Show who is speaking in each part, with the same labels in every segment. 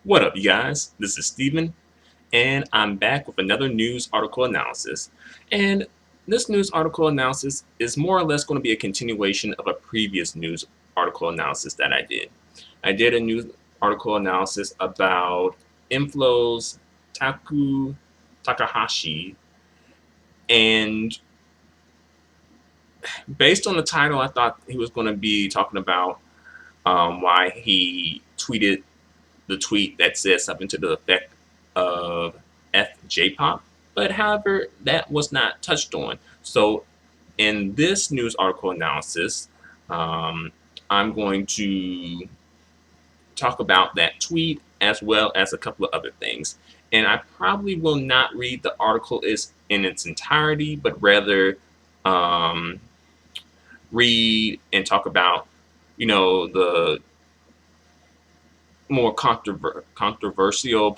Speaker 1: What up, you guys? This is Steven, and I'm back with another news article analysis. And this news article analysis is more or less going to be a continuation of a previous news article analysis that I did. I did a news article analysis about m-flo's Taku Takahashi, and based on the title, I thought he was going to be talking about why he tweeted the tweet that said something to the effect of F JPop, but however, that was not touched on. So, in this news article analysis, um, I'm going to talk about that tweet as well as a couple of other things. And I probably will not read the article in its entirety, but rather um, read and talk about, the more controversial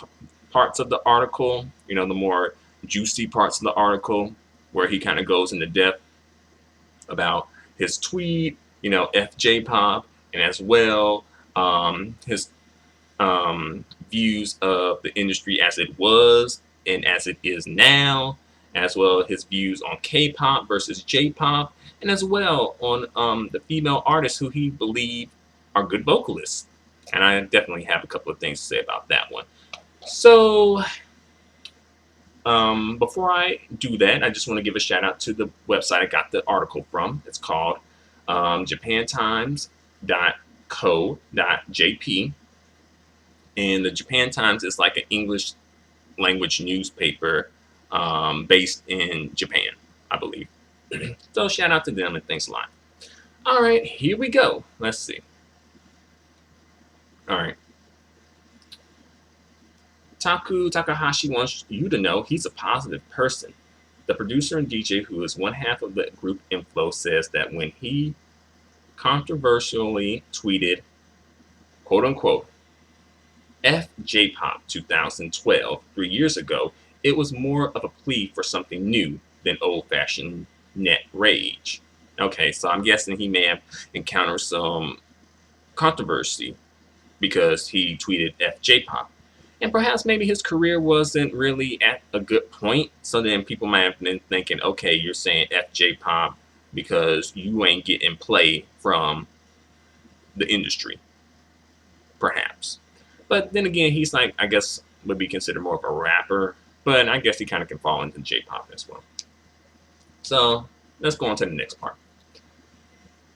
Speaker 1: parts of the article, the more juicy parts of the article, where he kind of goes into depth about his tweet, FJ-pop, and as well his views of the industry as it was and as it is now, as well as his views on K-pop versus J-pop, and as well on the female artists who he believed are good vocalists. And I definitely have a couple of things to say about that one. So, before I do that, I just want to give a shout out to the website I got the article from. It's called japantimes.co.jp. And the Japan Times is like an English language newspaper based in Japan, I believe. So, shout out to them and thanks a lot. All right, here we go. Let's see. All right. Taku Takahashi wants you to know he's a positive person. The producer and DJ, who is one half of the group m-flo, says that when he controversially tweeted, quote unquote, F JPop 2012, 3 years ago, it was more of a plea for something new than old fashioned net rage. Okay, so I'm guessing he may have encountered some controversy because he tweeted F JPop. And perhaps maybe his career wasn't really at a good point. So then people might have been thinking, okay, you're saying F JPop because you ain't getting play from the industry, perhaps. But then again, he's like, I guess, would be considered more of a rapper. But I guess he kind of can fall into J-pop as well. So let's go on to the next part.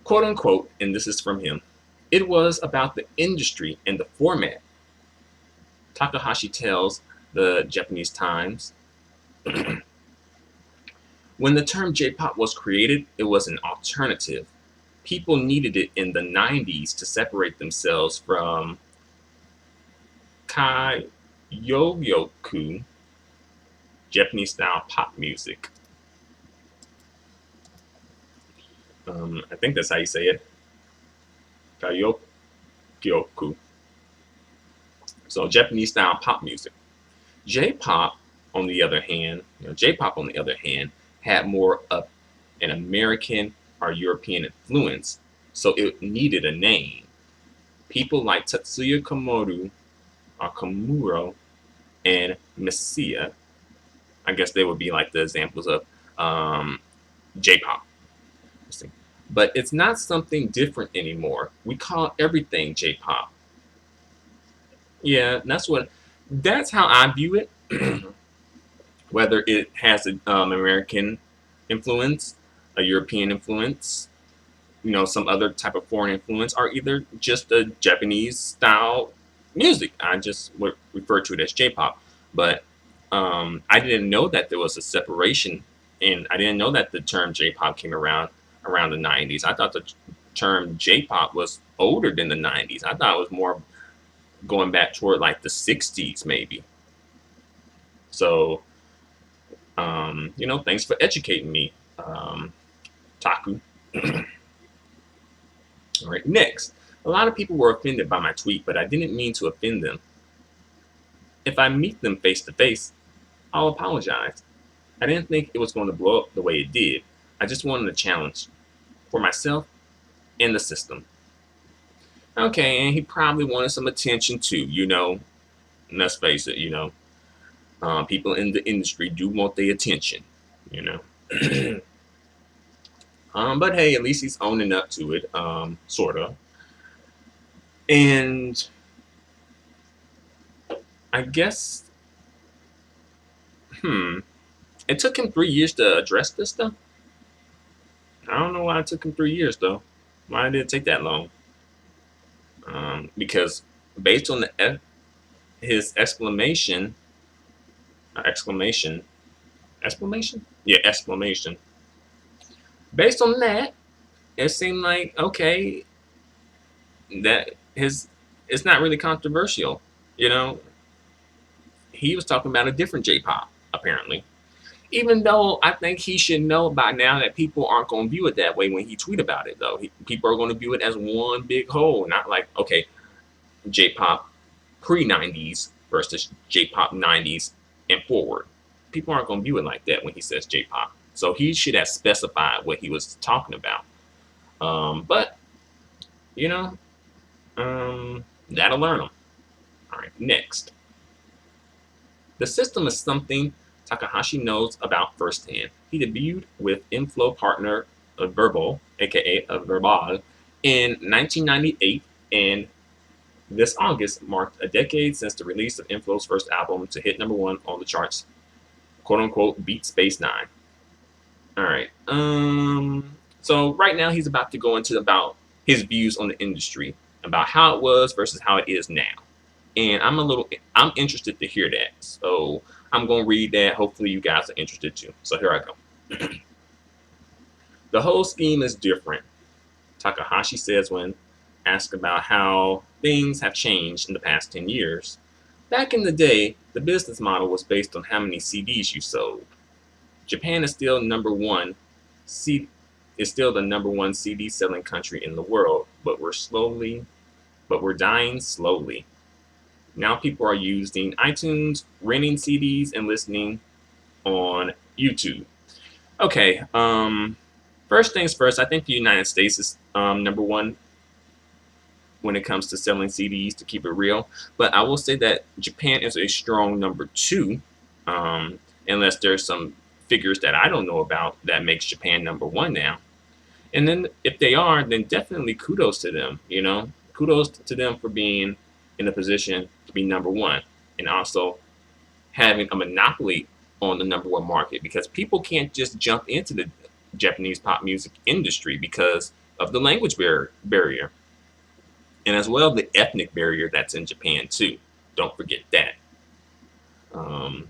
Speaker 1: Quote unquote, and this is from him, it was about the industry and the format. Takahashi tells the Japanese Times, when the term J-pop was created, it was an alternative. People needed it in the 90s to separate themselves from Kyoyoku, Japanese style pop music. I think that's how you say it. Kyoyoku. So Japanese style pop music. J-pop, on the other hand, J-pop on the other hand, had more of an American or European influence, so it needed a name. People like Tetsuya Komuro, and Messiah, I guess they would be like the examples of J-pop. But it's not something different anymore. We call everything J-pop. Yeah, that's how I view it. Whether it has an American influence, a European influence, some other type of foreign influence, or either just a Japanese style music. I just would refer to it as J-pop. But I didn't know that there was a separation, and I didn't know that the term J-pop came around the 90s. I thought the term J-pop was older than the 90s. I thought it was more going back toward like the 60s maybe. So, thanks for educating me, Taku. All right, next. A lot of people were offended by my tweet, but I didn't mean to offend them. If I meet them face to face, I'll apologize. I didn't think it was going to blow up the way it did. I just wanted a challenge for myself and the system. Okay, and he probably wanted some attention too, And let's face it, people in the industry do want their attention, you know. But hey, at least he's owning up to it, sort of. And I guess, hmm, it took him 3 years to address this stuff. I don't know why it took him 3 years though. Why did it take that long? Because based on his exclamation, exclamation, yeah, exclamation. Based on that, it seemed like okay that his it's not really controversial. You know, he was talking about a different J-pop apparently. Even though I think he should know by now that people aren't going to view it that way when he tweet about it, though. People are going to view it as one big whole, not like, okay, J-pop pre-90s versus J-pop 90s and forward. People aren't going to view it like that when he says J-pop. So he should have specified what he was talking about. But, you know, that'll learn him. All right, next. The system is something Takahashi knows about firsthand. He debuted with m-flo partner Verbal, aka Verbal, in 1998, and this August marked a decade since the release of m-flo's first album to hit #1 on the charts, quote unquote, Beat Space Nine. All right. So right now he's about to go into about his views on the industry, about how it was versus how it is now. And I'm interested to hear that. So I'm going to read that. Hopefully you guys are interested too. So here I go. The whole scheme is different, Takahashi says when asked about how things have changed in the past 10 years. Back in the day, the business model was based on how many CDs you sold. Japan is still is still the #1 CD selling country in the world, but we're dying slowly. Now people are using iTunes, renting CDs, and listening on YouTube. Okay, first things first, I think the United States is #1 when it comes to selling CDs, to keep it real. But I will say that Japan is a strong #2, unless there's some figures that I don't know about that makes Japan #1 now. And then if they are, then definitely kudos to them, Kudos to them for being in a position to be #1 and also having a monopoly on the #1 market, because people can't just jump into the Japanese pop music industry because of the language barrier, and as well the ethnic barrier that's in Japan too. Don't forget that. Um,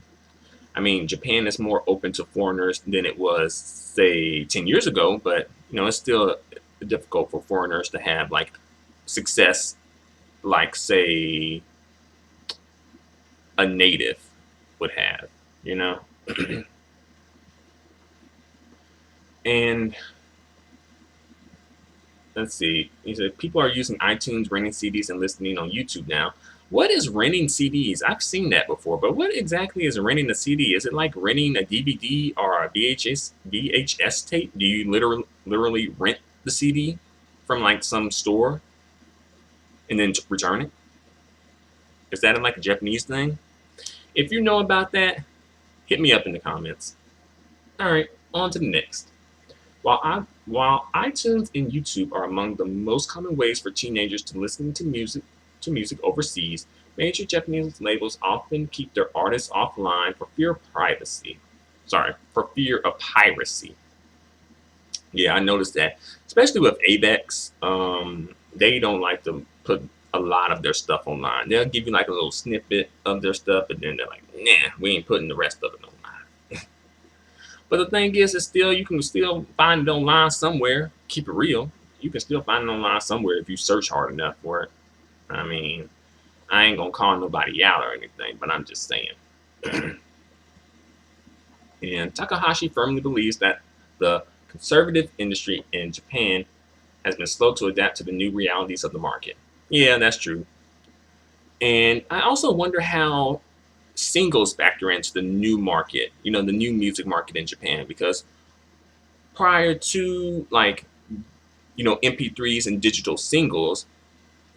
Speaker 1: I mean, Japan is more open to foreigners than it was, say, 10 years ago, but it's still difficult for foreigners to have like success, like say a native would have, you know. And let's see. He said people are using iTunes, renting CDs, and listening on YouTube now. What is renting CDs? I've seen that before, but what exactly is renting a CD? Is it like renting a DVD or a VHS tape? Do you literally rent the CD from like some store and then return it? Is that like a Japanese thing? If you know about that, hit me up in the comments. All right, on to the next. While iTunes and YouTube are among the most common ways for teenagers to listen to music overseas, major Japanese labels often keep their artists offline for fear of privacy. Sorry, for fear of piracy. Yeah, I noticed that, especially with Avex. They don't like to put a lot of their stuff online. They'll give you like a little snippet of their stuff, but then they're like, nah, we ain't putting the rest of it online. But the thing is still, you can still find it online somewhere. Keep it real. You can still find it online somewhere if you search hard enough for it. I mean, I ain't gonna call nobody out or anything, but I'm just saying. And Takahashi firmly believes that the conservative industry in Japan has been slow to adapt to the new realities of the market. Yeah, that's true. And I also wonder how singles factor into the new market, the new music market in Japan, because prior to like, MP3s and digital singles,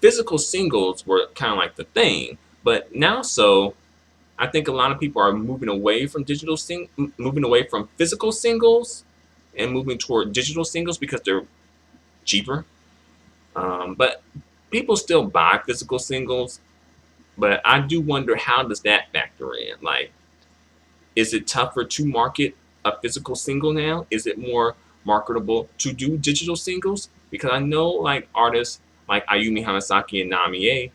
Speaker 1: physical singles were kind of like the thing. But now, so I think a lot of people are moving away from moving away from physical singles and moving toward digital singles because they're cheaper. But people still buy physical singles. But I do wonder, how does that factor in? Like, is it tougher to market a physical single now? Is it more marketable to do digital singles? Because I know like artists like Ayumi Hamasaki and Namie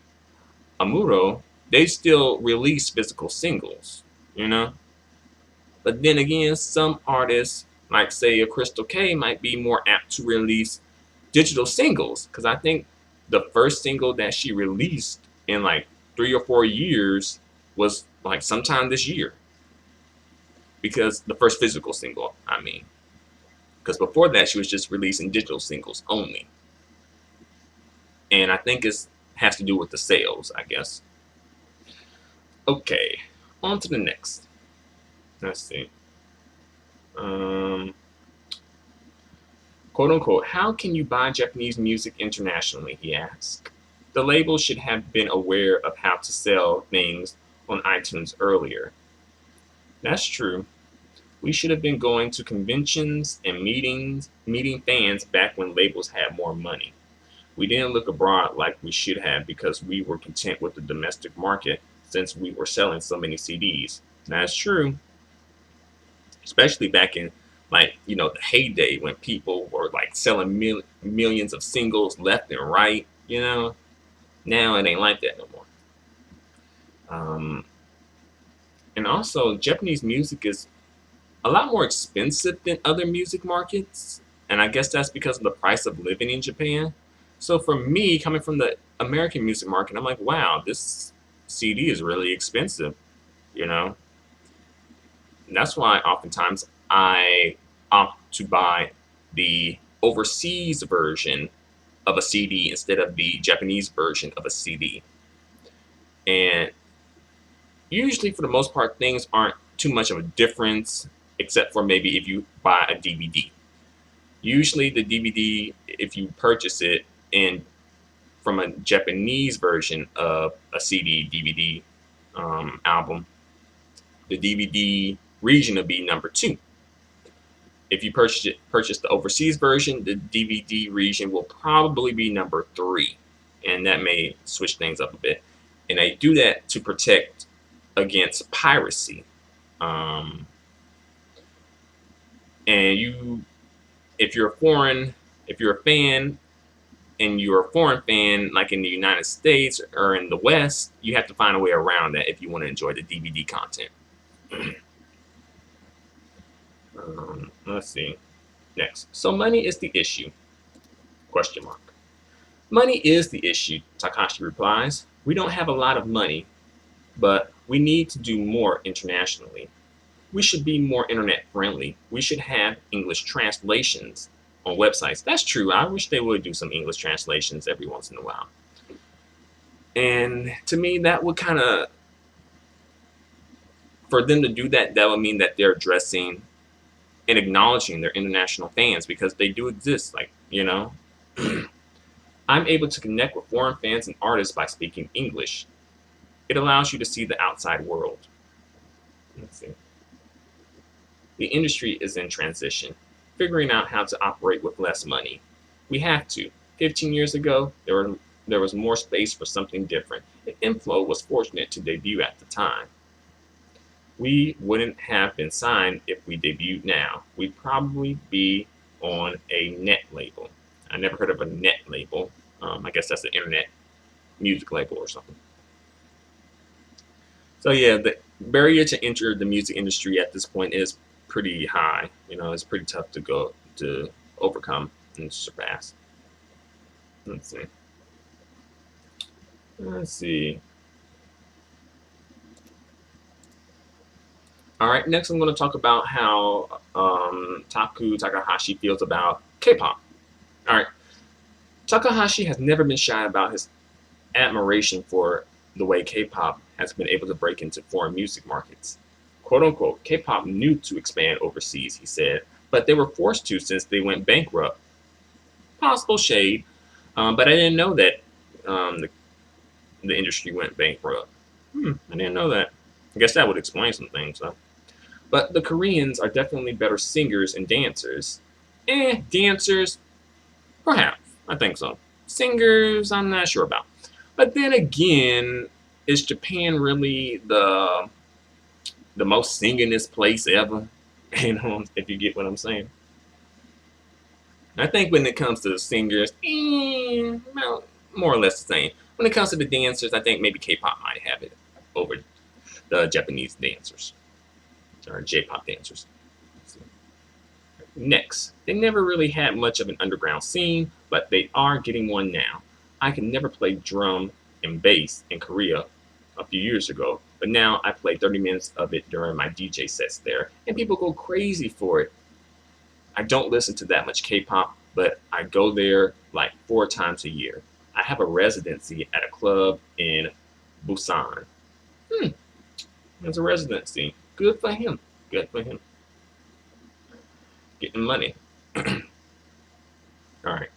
Speaker 1: Amuro, they still release physical singles, you know? But then again, some artists, like say a Crystal K, might be more apt to release digital singles. Because I think the first single that she released in like 3 or 4 years was like sometime this year. Because the first physical single, I mean. Because before that, she was just releasing digital singles only. And I think it has to do with the sales, I guess. Okay, on to the next. Let's see. Quote unquote, how can you buy Japanese music internationally? He asked. The label should have been aware of how to sell things on iTunes earlier. That's true. We should have been going to conventions and meeting fans back when labels had more money. We didn't look abroad like we should have because we were content with the domestic market since we were selling so many CDs. That's true. Especially back in like, the heyday when people were like selling millions of singles left and right, Now it ain't like that no more. Um, and also, Japanese music is a lot more expensive than other music markets, and I guess that's because of the price of living in Japan. So for me, coming from the American music market, I'm like, wow, this CD is really expensive, you know. And that's why oftentimes I opt to buy the overseas version of a CD instead of the Japanese version of a CD. And usually, for the most part, things aren't too much of a difference, except for maybe if you buy a DVD. Usually, the DVD, if you purchase it in from a Japanese version of a CD, DVD album, the DVD region will be number two. If you purchase the overseas version, the DVD region will probably be number three, and that may switch things up a bit. And they do that to protect against piracy. Um, and if you're a fan, and you're a foreign fan, like in the United States or in the West, you have to find a way around that if you want to enjoy the DVD content. Let's see. Next. So money is the issue? Question mark. Money is the issue, Takashi replies. We don't have a lot of money, but we need to do more internationally. We should be more internet friendly. We should have English translations on websites. That's true. I wish they would do some English translations every once in a while. And to me, that would kind of, for them to do that, that would mean that they're addressing and acknowledging their international fans because they do exist. Like, I'm able to connect with foreign fans and artists by speaking English. It allows you to see the outside world. Let's see. The industry is in transition, figuring out how to operate with less money. We have to. 15 years ago, there was more space for something different, and m-flo was fortunate to debut at the time. We wouldn't have been signed if we debuted now. We'd probably be on a net label. I never heard of a net label. I guess that's the internet music label or something. So yeah, the barrier to enter the music industry at this point is pretty high. It's pretty tough to overcome and surpass. Let's see. Let's see. All right, next I'm going to talk about how Taku Takahashi feels about K-pop. All right, Takahashi has never been shy about his admiration for the way K-pop has been able to break into foreign music markets. Quote unquote, K-pop knew to expand overseas, he said, but they were forced to since they went bankrupt. Possible shade, but I didn't know that the industry went bankrupt. I didn't know that. I guess that would explain some things, though. But the Koreans are definitely better singers and dancers. Dancers, perhaps. I think so. Singers, I'm not sure about. But then again, is Japan really the most singingest place ever? If you get what I'm saying. I think when it comes to the singers, well, more or less the same. When it comes to the dancers, I think maybe K-pop might have it over the Japanese dancers or J-pop dancers. Next, they never really had much of an underground scene, but they are getting one now. I could never play drum and bass in Korea a few years ago, but now I play 30 minutes of it during my DJ sets there, and people go crazy for it. I don't listen to that much K-pop, but I go there like 4 times a year. I have a residency at a club in Busan. Hmm, there's a residency. Good for him. Good for him. Getting money. All right.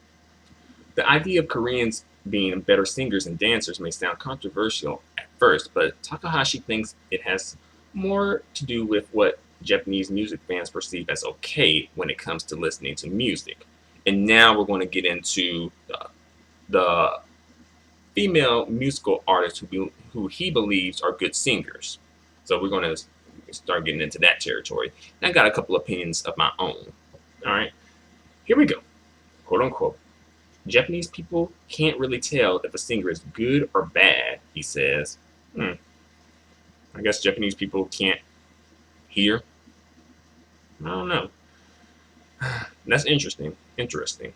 Speaker 1: The idea of Koreans being better singers and dancers may sound controversial at first, but Takahashi thinks it has more to do with what Japanese music fans perceive as okay when it comes to listening to music. And now we're going to get into the female musical artists who he believes are good singers. So we're going to start getting into that territory. And I got a couple opinions of my own. All right, here we go. Quote unquote. Japanese people can't really tell if a singer is good or bad, he says. I guess Japanese people can't hear. I don't know. That's interesting. Interesting.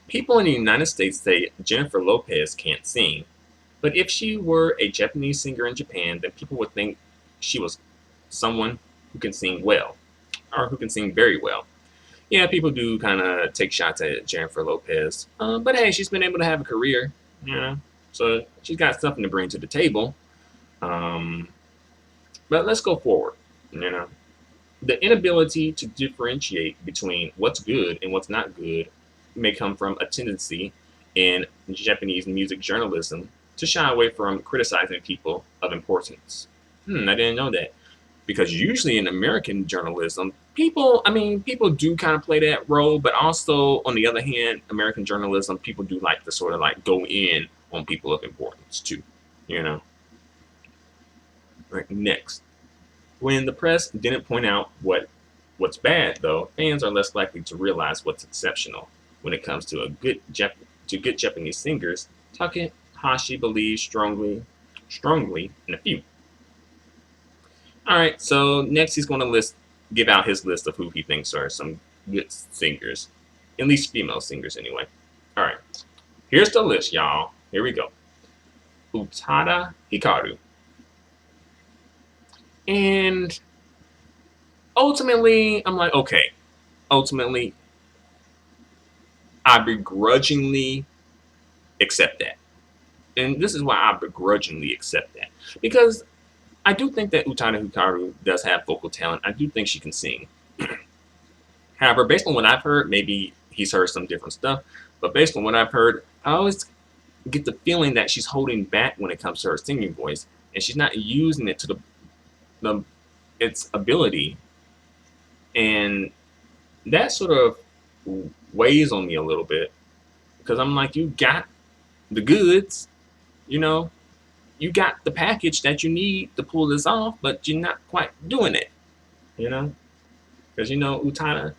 Speaker 1: People in the United States say Jennifer Lopez can't sing, but if she were a Japanese singer in Japan, then people would think she was someone who can sing well, or who can sing very well. Yeah, people do kind of take shots at Jennifer Lopez, but hey, she's been able to have a career, you know, so she's got something to bring to the table. Um, but let's go forward. You know, the inability to differentiate between what's good and what's not good may come from a tendency in Japanese music journalism to shy away from criticizing people of importance. I didn't know that. Because usually in American journalism, people do kind of play that role, but also on the other hand, American journalism, people do like to sort of like go in on people of importance too, you know. Right, next, when the press didn't point out what's bad, though, fans are less likely to realize what's exceptional. When it comes to good Japanese singers, Takahashi believes strongly in a few. All right, so next he's going to give out his list of who he thinks are some good singers, at least female singers anyway. All right, here's the list, y'all. Here we go. Utada Hikaru. And ultimately, I'm like, okay. Ultimately, I begrudgingly accept that. And this is why I begrudgingly accept that. Because I do think that Utada Hikaru does have vocal talent. I do think she can sing. However, based on what I've heard, maybe he's heard some different stuff, but based on what I've heard, I always get the feeling that she's holding back when it comes to her singing voice, and she's not using it to its ability, and that sort of weighs on me a little bit because I'm like, you got the goods, you know, you got the package that you need to pull this off, but you're not quite doing it, you know, because Utada,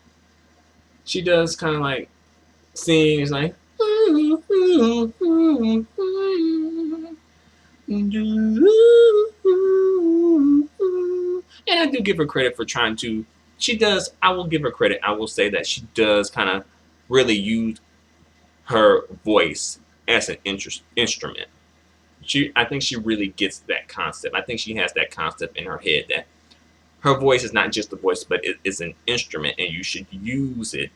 Speaker 1: she does kind of like sing, it's like, and I do give her credit for trying to. She does. I will give her credit. I will say that she does kind of really use her voice as an instrument. I think she really gets that concept. I think she has that concept in her head that her voice is not just a voice, but it is an instrument, and you should use it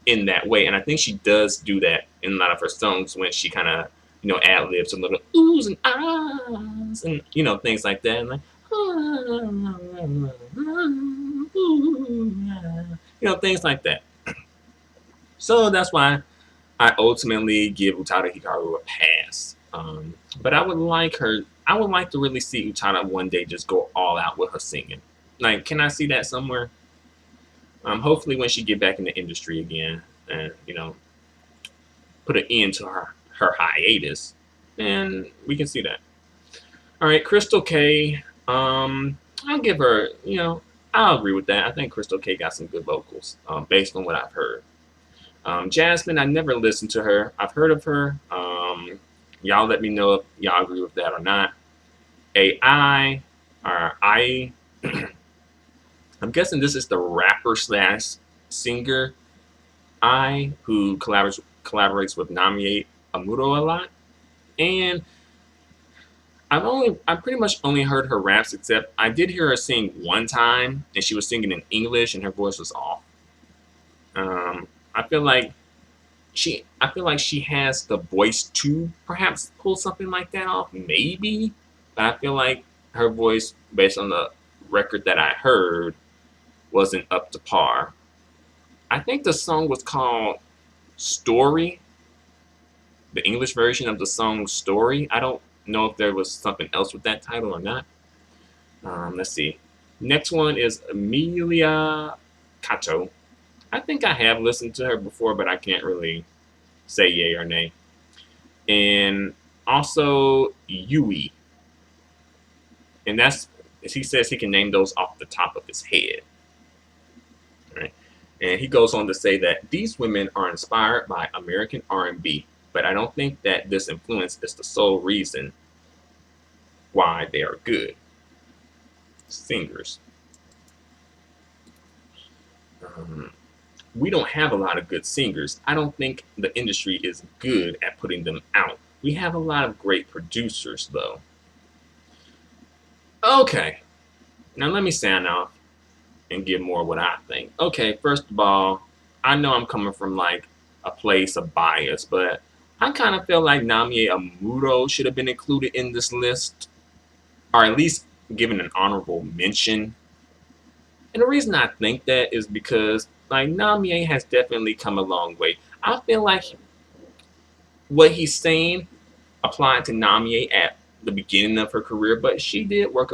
Speaker 1: in that way. And I think she does do that in a lot of her songs when she kind of, ad libs a little oohs and ahs and things like that. And like, things like that. So that's why I ultimately give Utada Hikaru a pass. But I would like her. I would like to really see Utana one day just go all out with her singing. Like, can I see that somewhere? Hopefully, when she get back in the industry again, and put an end to her hiatus, and we can see that. All right, Crystal K. I'll give her. I'll agree with that. I think Crystal K got some good vocals, based on what I've heard. Jasmine, I never listened to her. I've heard of her. Y'all let me know if y'all agree with that or not. AI or I. I'm guessing this is the rapper slash singer I who collaborates with Namie Amuro a lot, and I pretty much only heard her raps, except I did hear her sing one time, and she was singing in English, and her voice was off. I feel like she has the voice to perhaps pull something like that off, maybe. But I feel like her voice, based on the record that I heard, wasn't up to par. I think the song was called Story, the English version of the song Story. I don't know if there was something else with that title or not. Let's see. Next one is Amelia Kato. I think I have listened to her before, but I can't really say yay or nay. And also Yui. And he says he can name those off the top of his head. Right? And he goes on to say that these women are inspired by American R&B, but I don't think that this influence is the sole reason why they are good singers. We don't have a lot of good singers. I don't think the industry is good at putting them out. We have a lot of great producers, though. Okay, now let me sound off and give more what I think. Okay, first of all, I know I'm coming from like a place of bias, but I kind of feel like Namie Amuro should have been included in this list, or at least given an honorable mention. And the reason I think that is because like Namie has definitely come a long way. I feel like what he's saying applied to Namie at the beginning of her career, but she did work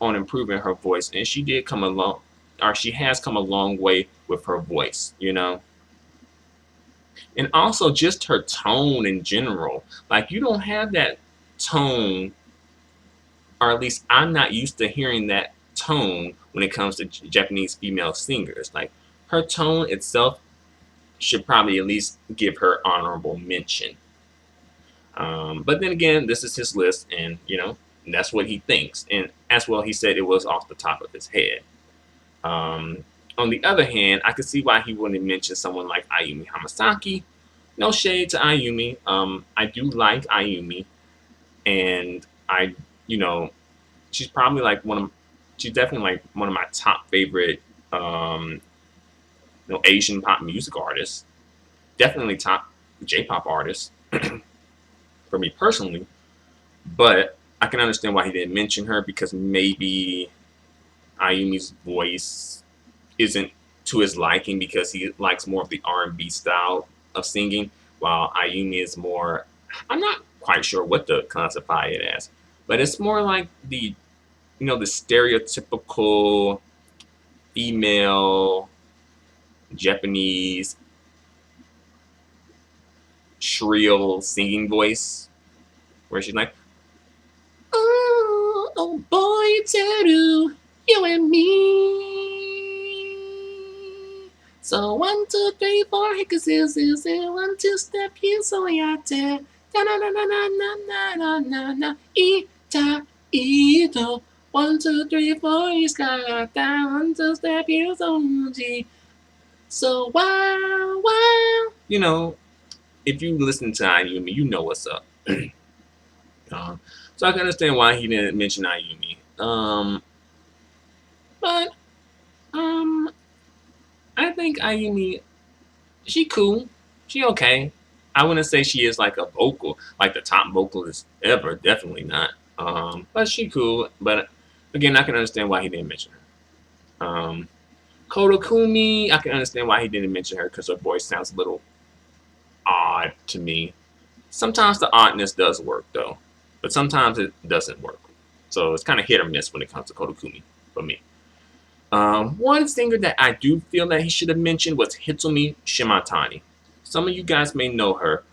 Speaker 1: on improving her voice, and she did come along, or she has come a long way with her voice. And also just her tone in general. Like, you don't have that tone, or at least I'm not used to hearing that tone when it comes to Japanese female singers. Like, her tone itself should probably at least give her honorable mention. But then again, this is his list, and that's what he thinks. And as well, he said it was off the top of his head. On the other hand, I could see why he wouldn't mention someone like Ayumi Hamasaki. No shade to Ayumi. I do like Ayumi, and you know, she's probably like she's definitely like one of my top favorite, Asian pop music artists. Definitely top J-pop artist for me personally. But I can understand why he didn't mention her, because maybe Ayumi's voice isn't to his liking, because he likes more of the R&B style of singing, while Ayumi is more, I'm not quite sure what to classify it as, but it's more like the stereotypical female Japanese shrill singing voice, where she's like, "Oh, oh boy, Teru, you and me. So 1, 2, 3, 4, hikazu, 1, 2 step, you so yate. Na na na na na na na na na ita ito. 1, 2, 3, 4, iskata. 1, 2 step, you so ji. So wow wow." If you listen to Ayumi, you know what's up. So I can understand why he didn't mention Ayumi. But I think Ayumi, she cool. She okay. I wouldn't say she is like like the top vocalist ever. Definitely not. But she cool. But again, I can understand why he didn't mention her. Kodokumi, I can understand why he didn't mention her, because her voice sounds a little odd to me. Sometimes the oddness does work though, but sometimes it doesn't work. So it's kind of hit or miss when it comes to Kodakumi for me. One singer that I do feel that he should have mentioned was Hitomi Shimatani. Some of you guys may know her.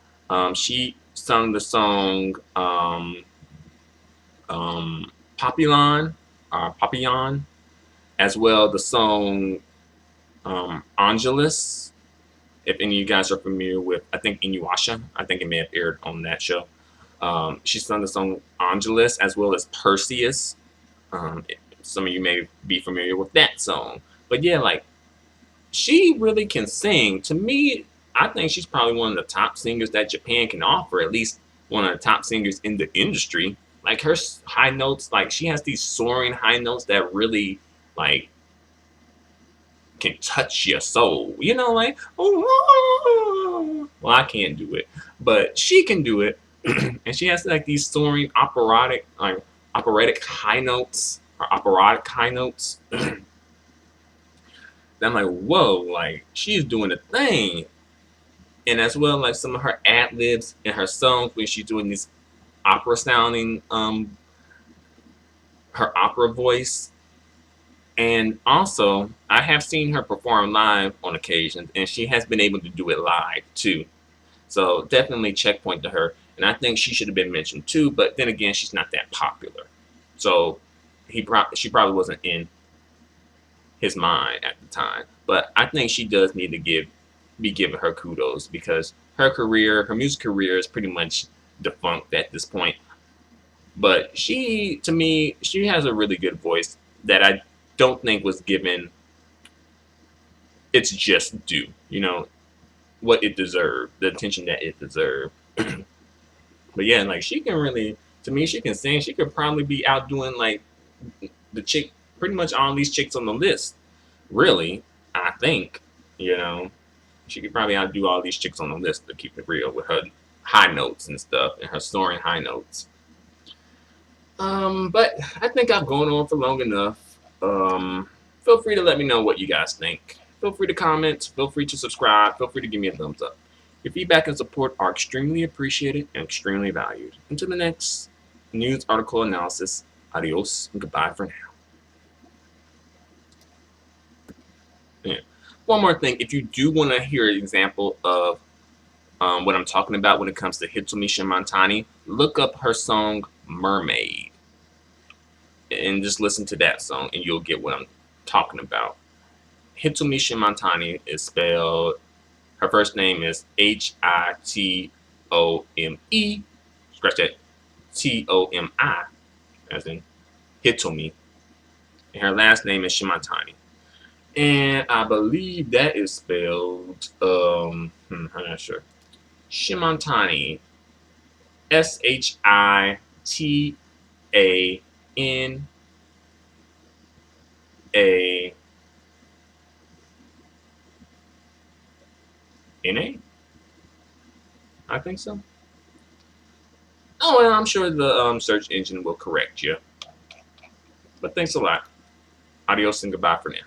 Speaker 1: She sung the song Papillon, Papillon, as well the song Angelus. If any of you guys are familiar with, I think Inuyasha, I think it may have aired on that show. She sung the song Angelus as well as Perseus. Some of you may be familiar with that song. But yeah, like, she really can sing. To me, I think she's probably one of the top singers that Japan can offer, at least one of the top singers in the industry. Like, her high notes, like, she has these soaring high notes that really, like, can touch your soul. You know, like, oh, well, I can't do it, but she can do it. And she has like these soaring operatic high notes or operatic high notes. Then I'm like, whoa, like, she's doing a thing. And as well, like, some of her ad libs in her songs when she's doing this opera sounding, her opera voice. And also, I have seen her perform live on occasions, and she has been able to do it live too. So definitely checkpoint to her. And I think she should have been mentioned too, but then again, she's not that popular. So she probably wasn't in his mind at the time. But I think she does need to be given her kudos because her music career is pretty much defunct at this point. But to me, she has a really good voice that I don't think was given its just due. You know, what it deserved, the attention that it deserved. But yeah, like, she can really, to me, she can sing. She could probably be outdoing like the chick, pretty much all these chicks on the list. Really, I think, you know, she could probably outdo all these chicks on the list to keep it real with her high notes and stuff and her soaring high notes. But I think I've gone on for long enough. Feel free to let me know what you guys think. Feel free to comment. Feel free to subscribe. Feel free to give me a thumbs up. Your feedback and support are extremely appreciated and extremely valued. Until the next news article analysis, adios and goodbye for now. Yeah. One more thing, if you do want to hear an example of what I'm talking about when it comes to Hitomi Shimantani, look up her song Mermaid and just listen to that song and you'll get what I'm talking about. Hitomi Shimantani is spelled, her first name is Hitome, scratch that, Tomi, as in Hitomi, and her last name is Shimantani. And I believe that is spelled, I'm not sure. Shimantani, Shimantana, I think so. Oh, and I'm sure the search engine will correct you. But thanks a lot. Adios and goodbye for now.